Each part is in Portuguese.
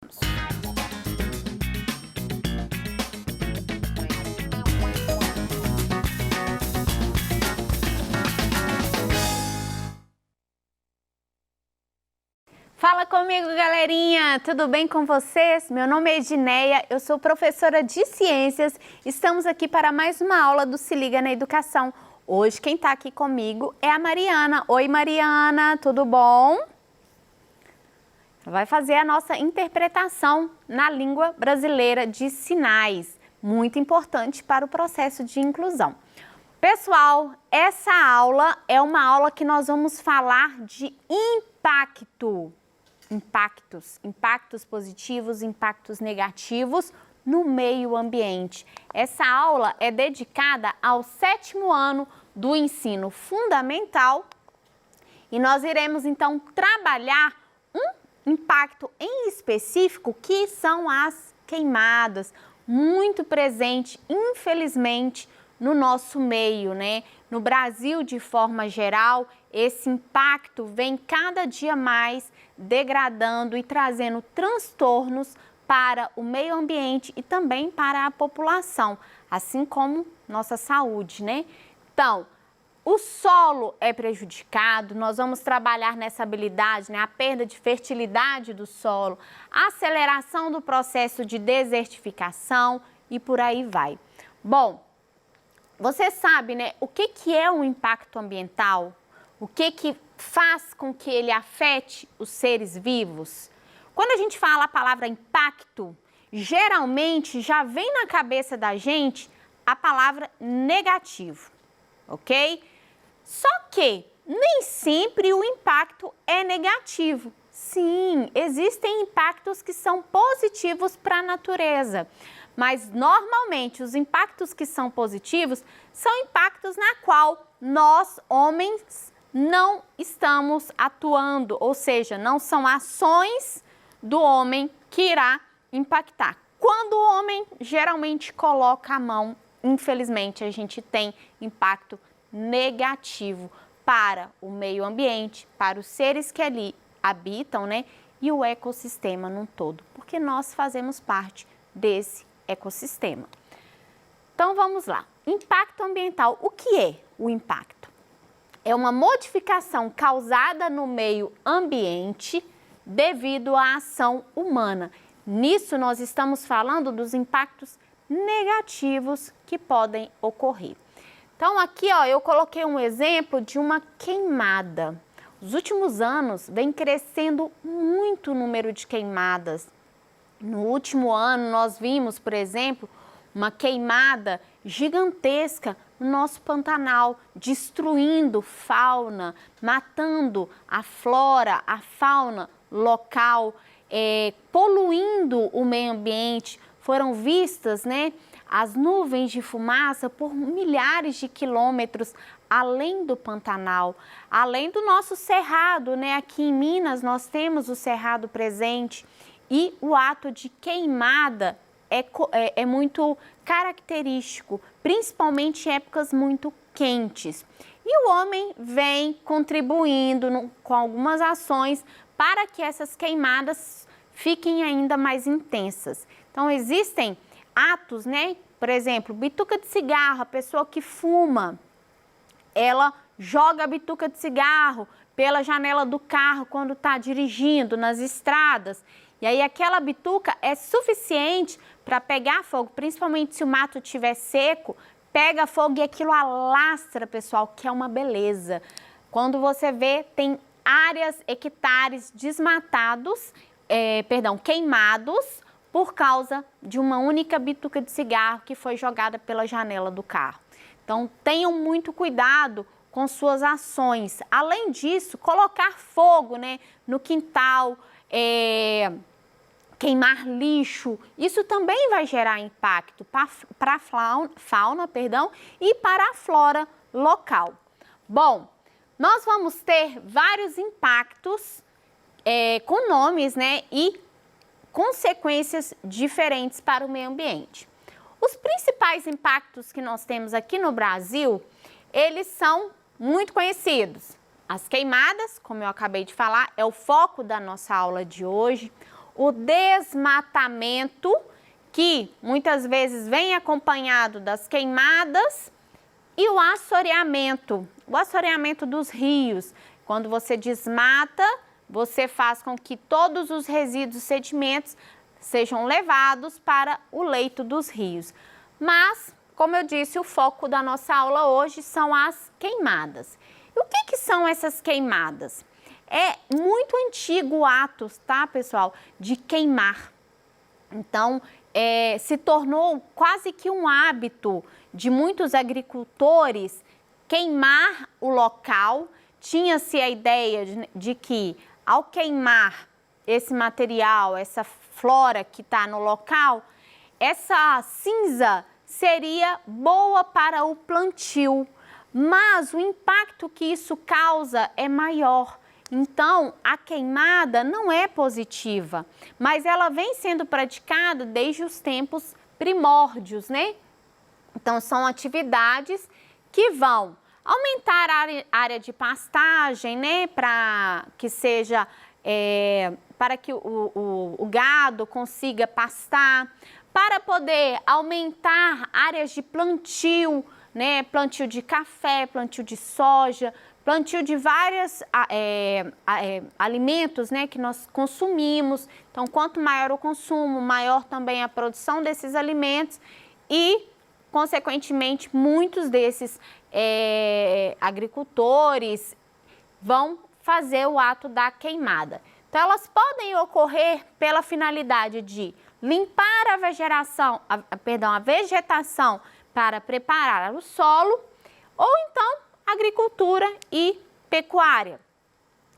Fala comigo, galerinha! Tudo bem com vocês? Meu nome é Edneia, eu sou professora de Ciências. Estamos aqui para mais uma aula do Se Liga na Educação. Hoje quem está aqui comigo é a Mariana. Oi, Mariana, tudo bom? Vai fazer a nossa interpretação na língua brasileira de sinais, muito importante para o processo de inclusão. Pessoal, essa aula é uma aula que nós vamos falar de impacto. Impactos positivos, impactos negativos no meio ambiente. Essa aula é dedicada ao 7º ano do ensino fundamental e nós iremos então trabalhar um impacto em específico que são as queimadas, muito presente, infelizmente, no nosso meio, né? No Brasil, de forma geral, esse impacto vem cada dia mais degradando e trazendo transtornos para o meio ambiente e também para a população, assim como nossa saúde, né? Então, o solo é prejudicado, nós vamos trabalhar nessa habilidade, né? A perda de fertilidade do solo, a aceleração do processo de desertificação e por aí vai. Bom, você sabe, né, o que é um impacto ambiental? O que faz com que ele afete os seres vivos? Quando a gente fala a palavra impacto, geralmente já vem na cabeça da gente a palavra negativo, ok? Só que nem sempre o impacto é negativo. Sim, existem impactos que são positivos para a natureza. Mas, normalmente, os impactos que são positivos são impactos na qual nós, homens, não estamos atuando, ou seja, não são ações do homem que irá impactar. Quando o homem geralmente coloca a mão, infelizmente, a gente tem impacto negativo para o meio ambiente, para os seres que ali habitam, né? E o ecossistema num todo, porque nós fazemos parte desse ecossistema. Então vamos lá. Impacto ambiental. O que é o impacto? É uma modificação causada no meio ambiente devido à ação humana. Nisso nós estamos falando dos impactos negativos que podem ocorrer. Então aqui, ó, eu coloquei um exemplo de uma queimada. Nos últimos anos vem crescendo muito o número de queimadas. No último ano, nós vimos, por exemplo, uma queimada gigantesca no nosso Pantanal, destruindo fauna, matando a flora, a fauna local, poluindo o meio ambiente. Foram vistas, né, as nuvens de fumaça por milhares de quilômetros além do Pantanal, além do nosso cerrado, né? Aqui em Minas nós temos o cerrado presente. E o ato de queimada é muito característico, principalmente em épocas muito quentes. E o homem vem contribuindo com algumas ações para que essas queimadas fiquem ainda mais intensas. Então, existem atos, né? Por exemplo, bituca de cigarro, a pessoa que fuma, ela joga a bituca de cigarro pela janela do carro quando está dirigindo nas estradas. E aí aquela bituca é suficiente para pegar fogo, principalmente se o mato estiver seco, pega fogo e aquilo alastra, pessoal, que é uma beleza. Quando você vê, tem áreas, hectares desmatados, queimados por causa de uma única bituca de cigarro que foi jogada pela janela do carro. Então tenham muito cuidado com suas ações. Além disso, colocar fogo, né, no quintal, queimar lixo, isso também vai gerar impacto para a fauna, e para a flora local. Bom, nós vamos ter vários impactos com nomes, né, e consequências diferentes para o meio ambiente. Os principais impactos que nós temos aqui no Brasil, eles são muito conhecidos. As queimadas, como eu acabei de falar, é o foco da nossa aula de hoje. o desmatamento, que muitas vezes vem acompanhado das queimadas, e o assoreamento dos rios. Quando você desmata, você faz com que todos os resíduos sedimentos sejam levados para o leito dos rios. Mas, como eu disse, o foco da nossa aula hoje são as queimadas. E o que são essas queimadas? É muito antigo o ato, tá, pessoal, de queimar. Então, se tornou quase que um hábito de muitos agricultores queimar o local. Tinha-se a ideia de que, ao queimar esse material, essa flora que está no local, essa cinza seria boa para o plantio, mas o impacto que isso causa é maior. Então, a queimada não é positiva, mas ela vem sendo praticada desde os tempos primórdios, né? Então, são atividades que vão aumentar a área de pastagem, né? Para que seja, para que o gado consiga pastar, para poder aumentar áreas de plantio, né? Plantio de café, plantio de soja, plantio de vários alimentos, né, que nós consumimos. Então, quanto maior o consumo, maior também a produção desses alimentos e, consequentemente, muitos desses agricultores vão fazer o ato da queimada. Então, elas podem ocorrer pela finalidade de limpar a vegetação para preparar o solo, ou então agricultura e pecuária.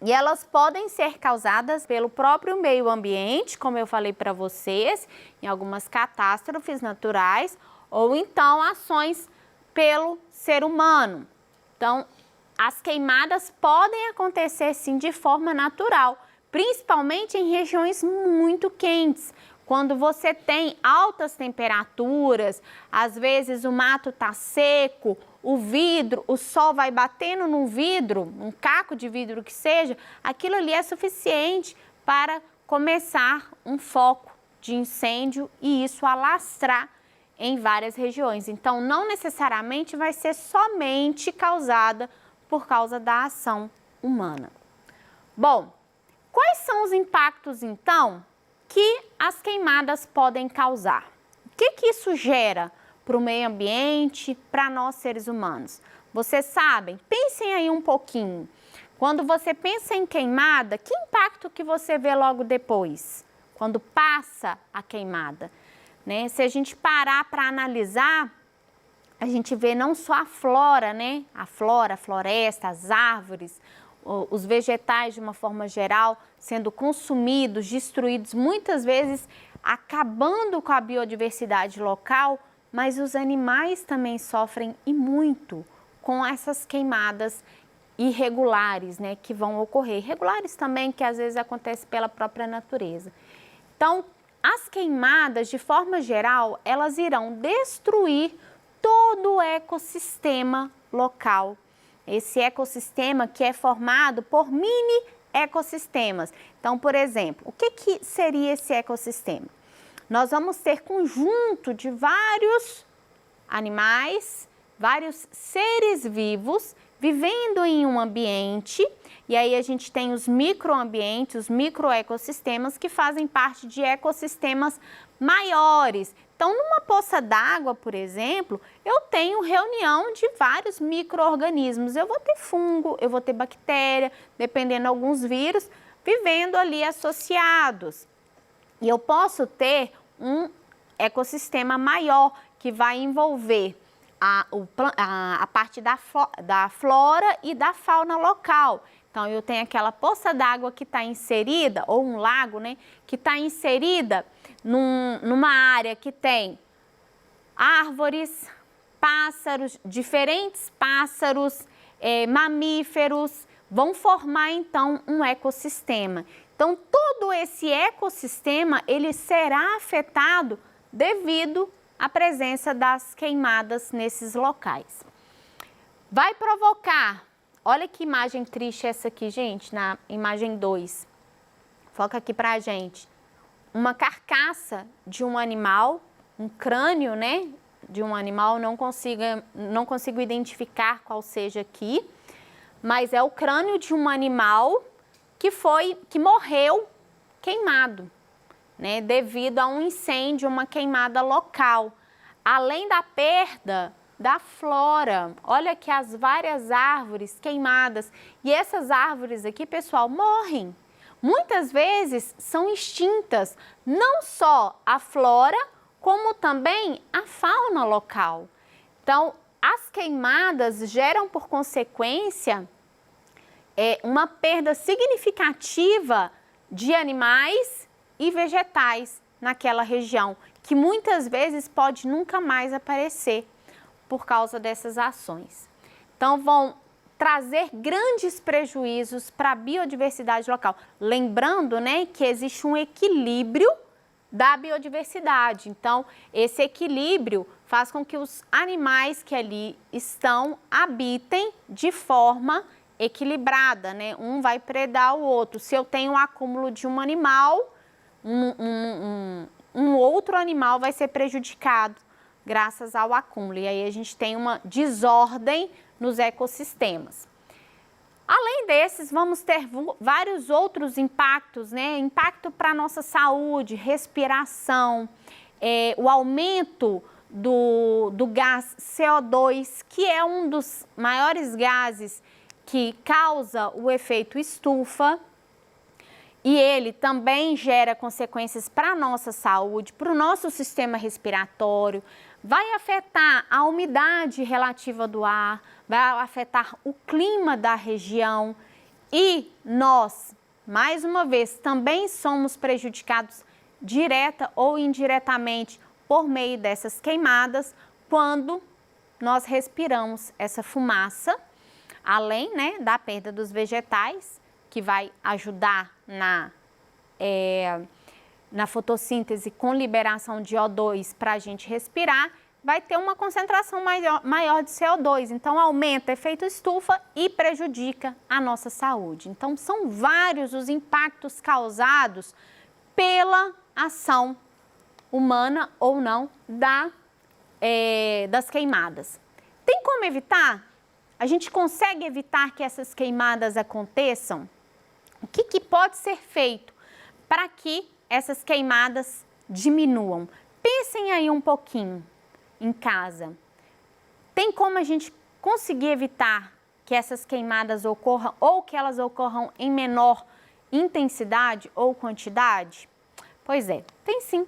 E elas podem ser causadas pelo próprio meio ambiente, como eu falei para vocês, em algumas catástrofes naturais, ou então ações pelo ser humano. Então, as queimadas podem acontecer sim de forma natural, principalmente em regiões muito quentes. Quando você tem altas temperaturas, às vezes o mato está seco, o vidro, o sol vai batendo no vidro, um caco de vidro que seja, aquilo ali é suficiente para começar um foco de incêndio e isso alastrar em várias regiões. Então, não necessariamente vai ser somente causada por causa da ação humana. Bom, quais são os impactos, então, que as queimadas podem causar? O que isso gera para o meio ambiente, para nós seres humanos? Vocês sabem? Pensem aí um pouquinho. Quando você pensa em queimada, que impacto que você vê logo depois? Quando passa a queimada, né? Se a gente parar para analisar, a gente vê não só a flora, né? A flora, a floresta, as árvores, os vegetais de uma forma geral sendo consumidos, destruídos, muitas vezes acabando com a biodiversidade local, mas os animais também sofrem e muito com essas queimadas irregulares, né, que vão ocorrer. Irregulares também, que às vezes acontecem pela própria natureza. Então, as queimadas, de forma geral, elas irão destruir todo o ecossistema local. Esse ecossistema que é formado por mini ecossistemas. Então, por exemplo, o que seria esse ecossistema? Nós vamos ter conjunto de vários animais, vários seres vivos vivendo em um ambiente, e aí a gente tem os microambientes, os microecossistemas que fazem parte de ecossistemas maiores. Então, numa poça d'água, por exemplo, eu tenho reunião de vários micro-organismos. Eu vou ter fungo, eu vou ter bactéria, dependendo de alguns vírus, vivendo ali associados. E eu posso ter um ecossistema maior que vai envolver a parte da flora e da fauna local. Então, eu tenho aquela poça d'água que está inserida, ou um lago, né, que está inserida numa área que tem árvores, pássaros, diferentes pássaros, mamíferos, vão formar então um ecossistema. Então, todo esse ecossistema, ele será afetado devido à presença das queimadas nesses locais. Vai provocar, olha que imagem triste essa aqui, gente, na imagem 2. Foca aqui pra gente. uma carcaça de um animal, um crânio, né, de um animal, não consigo identificar qual seja aqui, mas é o crânio de um animal que morreu queimado, né, devido a um incêndio, uma queimada local. Além da perda da flora, olha que as várias árvores queimadas, e essas árvores aqui, pessoal, morrem. Muitas vezes são extintas, não só a flora, como também a fauna local. Então, as queimadas geram por consequência uma perda significativa de animais e vegetais naquela região, que muitas vezes pode nunca mais aparecer por causa dessas ações. Então, vão trazer grandes prejuízos para a biodiversidade local. Lembrando, né, que existe um equilíbrio da biodiversidade. Então, esse equilíbrio faz com que os animais que ali estão habitem de forma equilibrada, né? Um vai predar o outro. Se eu tenho um acúmulo de um animal, um outro animal vai ser prejudicado graças ao acúmulo. E aí a gente tem uma desordem nos ecossistemas. Além desses, vamos ter vários outros impactos, né? Impacto para a nossa saúde, respiração, o aumento do gás CO2, que é um dos maiores gases que causa o efeito estufa. E ele também gera consequências para a nossa saúde, para o nosso sistema respiratório, vai afetar a umidade relativa do ar, vai afetar o clima da região e nós, mais uma vez, também somos prejudicados direta ou indiretamente por meio dessas queimadas quando nós respiramos essa fumaça, além, né, da perda dos vegetais, que vai ajudar na fotossíntese com liberação de O2 para a gente respirar, vai ter uma concentração maior de CO2. Então, aumenta o efeito estufa e prejudica a nossa saúde. Então, são vários os impactos causados pela ação humana ou não das queimadas. Tem como evitar? A gente consegue evitar que essas queimadas aconteçam? O que pode ser feito para que essas queimadas diminuam? Pensem aí um pouquinho em casa. Tem como a gente conseguir evitar que essas queimadas ocorram ou que elas ocorram em menor intensidade ou quantidade? Pois é, tem sim.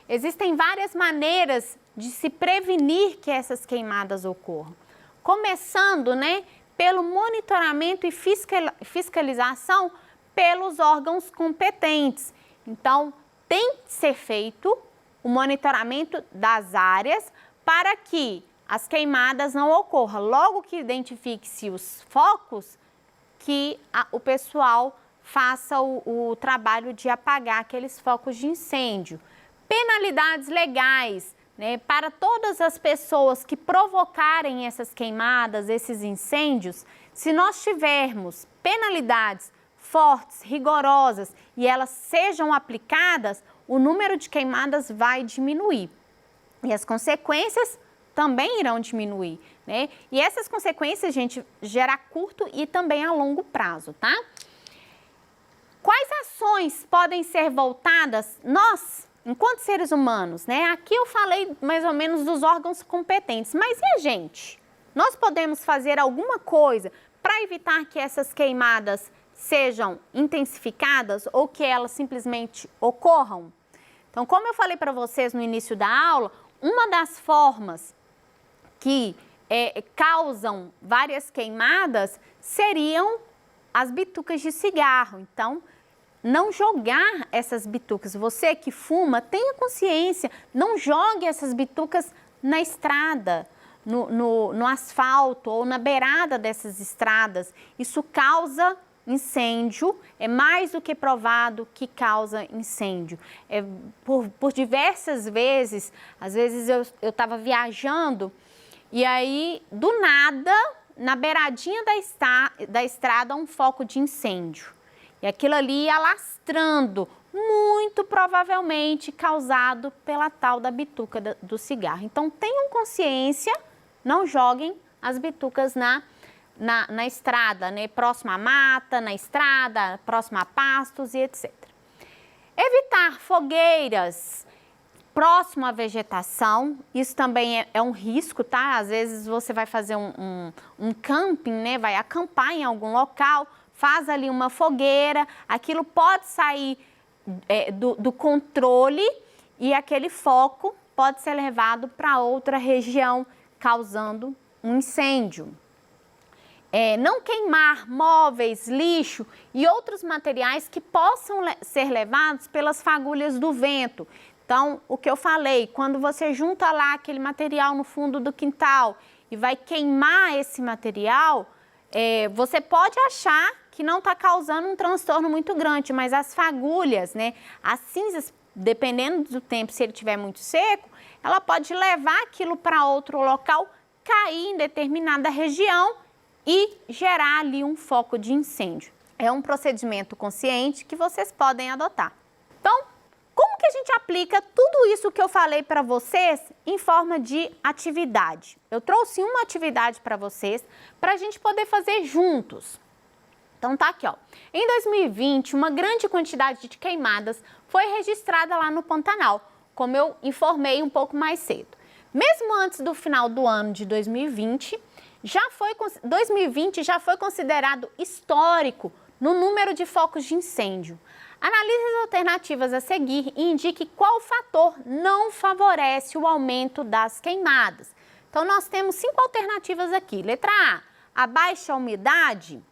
Existem várias maneiras de se prevenir que essas queimadas ocorram. Começando, né, pelo monitoramento e fiscalização pelos órgãos competentes. Então, tem que ser feito o monitoramento das áreas para que as queimadas não ocorram. Logo que identifique-se os focos, que o pessoal faça o trabalho de apagar aqueles focos de incêndio. Penalidades legais, né, para todas as pessoas que provocarem essas queimadas, esses incêndios. Se nós tivermos penalidades fortes, rigorosas e elas sejam aplicadas, o número de queimadas vai diminuir e as consequências também irão diminuir, né? E essas consequências, gente, gera a curto e também a longo prazo, tá? Quais ações podem ser voltadas nós, enquanto seres humanos, né? Aqui eu falei mais ou menos dos órgãos competentes, mas e a gente? Nós podemos fazer alguma coisa para evitar que essas queimadas sejam intensificadas ou que elas simplesmente ocorram? Então, como eu falei para vocês no início da aula, uma das formas que causam várias queimadas seriam as bitucas de cigarro. Então, não jogar essas bitucas. Você que fuma, tenha consciência, não jogue essas bitucas na estrada, no asfalto ou na beirada dessas estradas. Isso causa incêndio, é mais do que provado que causa incêndio. Por diversas vezes, às vezes eu estava viajando e aí, do nada, na beiradinha da estrada, um foco de incêndio. E aquilo ali ia alastrando Muito provavelmente causado pela tal da bituca do cigarro. Então, tenham consciência, não joguem as bitucas na estrada, né? Próximo à mata, na estrada, próximo a pastos e etc. Evitar fogueiras próximo à vegetação, isso também é um risco, tá? Às vezes você vai fazer um camping, né? Vai acampar em algum local, faz ali uma fogueira, aquilo pode sair do controle e aquele foco pode ser levado para outra região, causando um incêndio. Não queimar móveis, lixo e outros materiais que possam ser levados pelas fagulhas do vento. Então, o que eu falei, quando você junta lá aquele material no fundo do quintal e vai queimar esse material, você pode achar que não está causando um transtorno muito grande, mas as fagulhas, né, as cinzas, dependendo do tempo, se ele estiver muito seco, ela pode levar aquilo para outro local, cair em determinada região e gerar ali um foco de incêndio. É um procedimento consciente que vocês podem adotar. Então, como que a gente aplica tudo isso que eu falei para vocês em forma de atividade? Eu trouxe uma atividade para vocês, para a gente poder fazer juntos. Então tá aqui, ó. Em 2020, uma grande quantidade de queimadas foi registrada lá no Pantanal, como eu informei um pouco mais cedo. Mesmo antes do final do ano de 2020 já foi considerado histórico no número de focos de incêndio. Analise as alternativas a seguir e indique qual fator não favorece o aumento das queimadas. Então, nós temos 5 alternativas aqui. Letra A baixa umidade.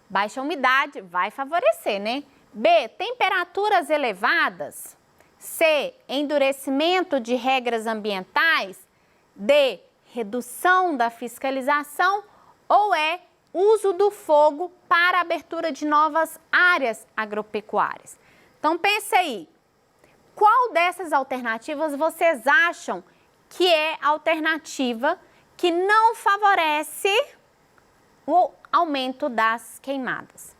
Baixa umidade vai favorecer, né? B, temperaturas elevadas. C, endurecimento de regras ambientais. D, redução da fiscalização. Ou E, uso do fogo para a abertura de novas áreas agropecuárias. Então, pense aí, qual dessas alternativas vocês acham que é a alternativa que não favorece o aumento das queimadas?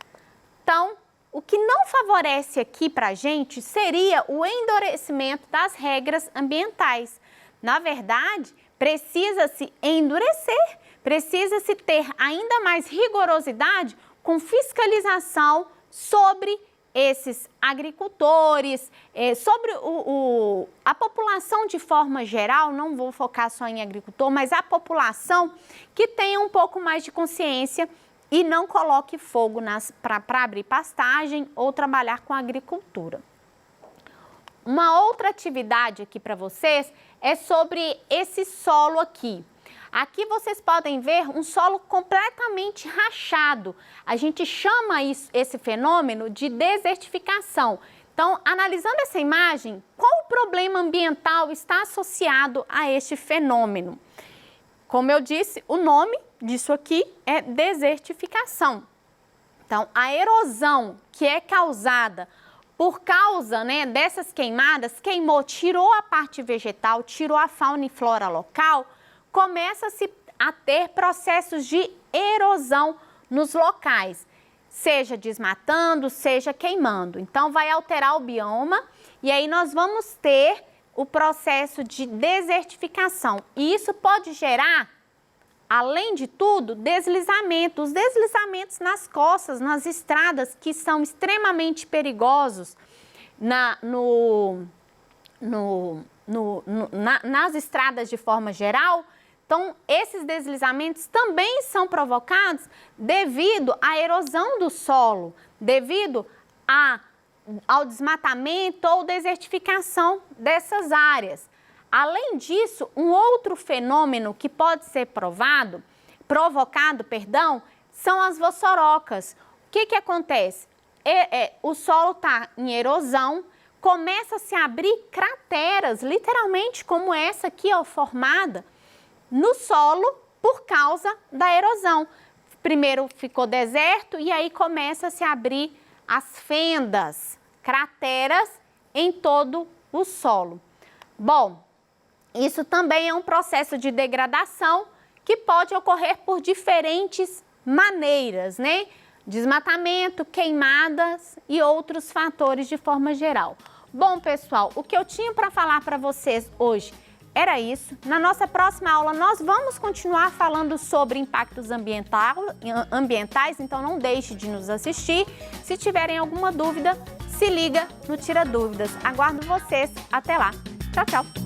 Então, o que não favorece aqui para a gente seria o endurecimento das regras ambientais. Na verdade, precisa-se endurecer, precisa-se ter ainda mais rigorosidade com fiscalização sobre esses agricultores, sobre a população de forma geral, não vou focar só em agricultor, mas a população que tenha um pouco mais de consciência e não coloque fogo para abrir pastagem ou trabalhar com agricultura. Uma outra atividade aqui para vocês é sobre esse solo aqui. Aqui vocês podem ver um solo completamente rachado. A gente chama esse fenômeno de desertificação. Então, analisando essa imagem, qual o problema ambiental está associado a este fenômeno? Como eu disse, o nome disso aqui é desertificação. Então, a erosão que é causada por causa, né, dessas queimadas, tirou a parte vegetal, tirou a fauna e flora local, começa-se a ter processos de erosão nos locais, seja desmatando, seja queimando. Então, vai alterar o bioma e aí nós vamos ter o processo de desertificação. E isso pode gerar, além de tudo, deslizamentos. Os deslizamentos nas costas, nas estradas, que são extremamente perigosos nas estradas de forma geral. Então, esses deslizamentos também são provocados devido à erosão do solo, devido ao desmatamento ou desertificação dessas áreas. Além disso, um outro fenômeno que pode ser provocado, são as vossorocas. O que acontece? O solo está em erosão, começa a se abrir crateras, literalmente como essa aqui, ó, formada no solo por causa da erosão. Primeiro ficou deserto e aí começa a se abrir as fendas, crateras em todo o solo. Bom, isso também é um processo de degradação que pode ocorrer por diferentes maneiras, né? desmatamento, queimadas e outros fatores de forma geral. Bom, pessoal, o que eu tinha para falar para vocês hoje era isso. Na nossa próxima aula, nós vamos continuar falando sobre impactos ambientais, então não deixe de nos assistir. Se tiverem alguma dúvida, se liga no Tira Dúvidas. Aguardo vocês. Até lá. Tchau, tchau.